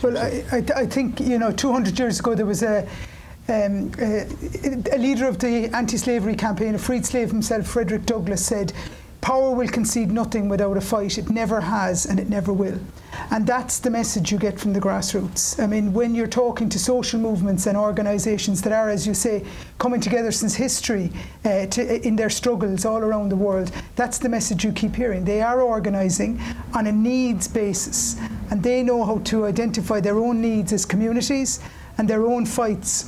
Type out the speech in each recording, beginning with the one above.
Well, I think, you know, 200 years ago there was a leader of the anti-slavery campaign, a freed slave himself, Frederick Douglass, said, "Power will concede nothing without a fight. It never has and it never will." And that's the message you get from the grassroots. I mean, when you're talking to social movements and organisations that are, as you say, coming together since history in their struggles all around the world, that's the message you keep hearing. They are organising on a needs basis, and they know how to identify their own needs as communities and their own fights.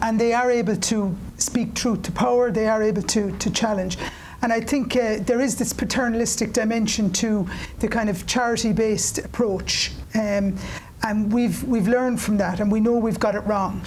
And they are able to speak truth to power, they are able to challenge. And I think there is this paternalistic dimension to the kind of charity-based approach, and we've learned from that, and we know we've got it wrong.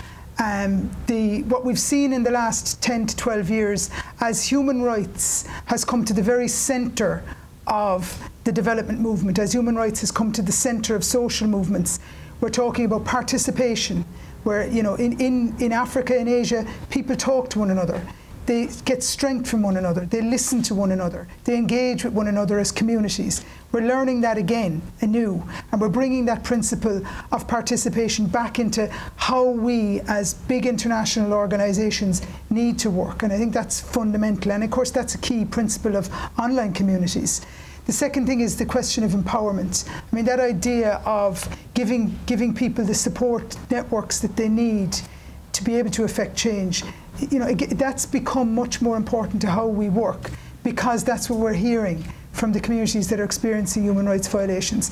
What we've seen in the last 10 to 12 years, as human rights has come to the very centre of the development movement, as human rights has come to the centre of social movements, we're talking about participation, where, you know, in Africa, in Asia, people talk to one another. They get strength from one another, they listen to one another, they engage with one another as communities. We're learning that again, anew, and we're bringing that principle of participation back into how we as big international organisations need to work, and I think that's fundamental, and of course that's a key principle of online communities. The second thing is the question of empowerment. I mean, that idea of giving people the support networks that they need to be able to affect change, you know, that's become much more important to how we work, because that's what we're hearing from the communities that are experiencing human rights violations.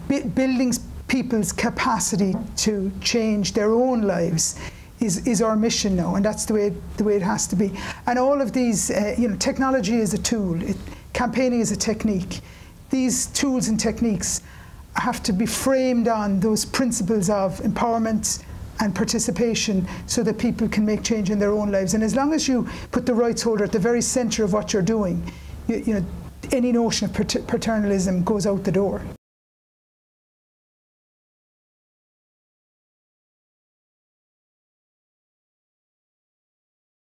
Building people's capacity to change their own lives is our mission now, and that's the way it has to be. And all of these, you know, technology is a tool, campaigning is a technique. These tools and techniques have to be framed on those principles of empowerment and participation, so that people can make change in their own lives. And as long as you put the rights holder at the very centre of what you're doing, you know, any notion of paternalism goes out the door.